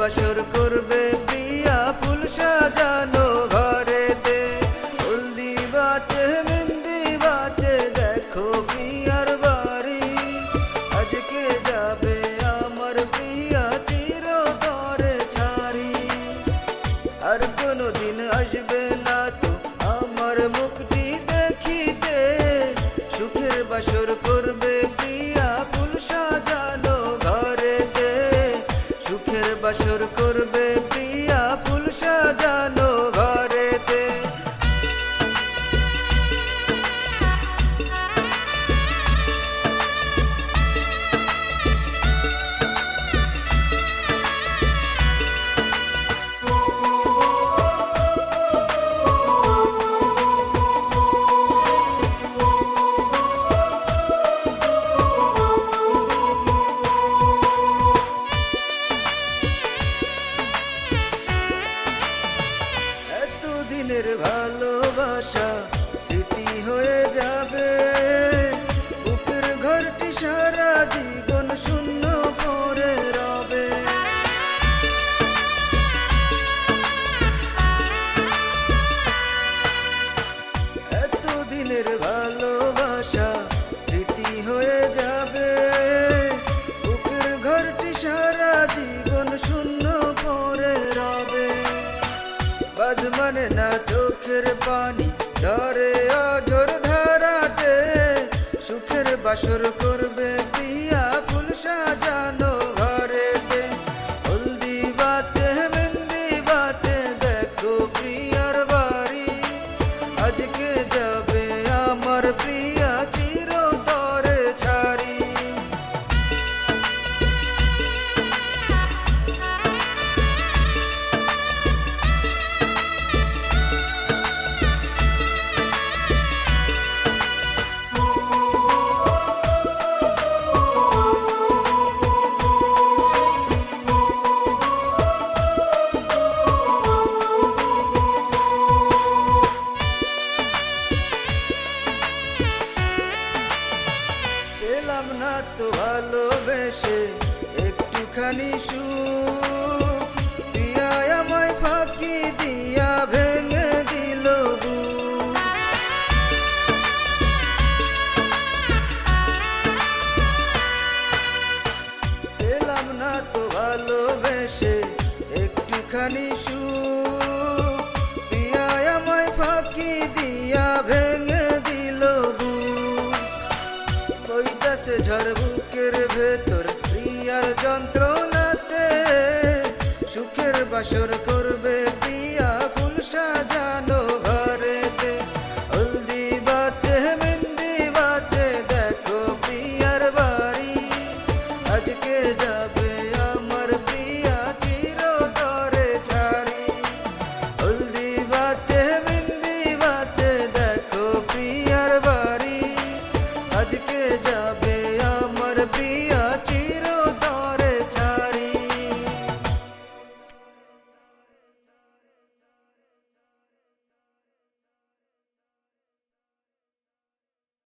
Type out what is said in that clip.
বাসর করবে প্রিয়া ফুল সাজানো ঘরেতে। হলদি বাটে মেহেন্দি বাটে দেখো প্রিয়ার বাড়ি, আজকে যাবে আমার প্রিয়া চিরতরে ছাড়ি। আর কোনোদিন আসবে না তো আমার মুখটি দেখিতে, সুখের বাসর করবে প্রিয়া ফুল সাজানো ঘরেতে। সুখের বাসর করবে প্রিয়া ফুল সাজানো ঘরেতে। দিনের ভালোবাসা স্মৃতি হয়ে যাবে, বুকের ঘরটি সারা জীবন শূন্য পড়ে রবে। এত দিনের ভালোবাসা স্মৃতি হয়ে যাবে, বুকের ঘরটি সারা জীবন শূন্য পড়ে রবে। বাদ মানে না চোখের পানি ধরে অঝোর ধারাতে, সুখের বাসর করবে প্রিয়া ফুল সাজানো ঘরেতে। হলদি বাটে মেহেন্দি বাটে দেখো প্রিয়ার বাড়ি, আজকে যাবে আমার প্রিয়া চিরতরে ছাড়ি। পেলাম না তো ভালোবেসে একটুখানি সুখ, প্রিয়া আমায় ফাঁকি দিয়া ভেঙে দিল বুক। পেলাম না তো ভালোবেসে একটুখানি সুখ, প্রিয়া আমায় ফাঁকি দিয়া ভেঙে দিল বুক। বইতাছে ঝড় বুকের ভেতর প্রিয়ার যন্ত্রণাতে, সুখের বাসর করবে প্রিয়া ফুল সাজানো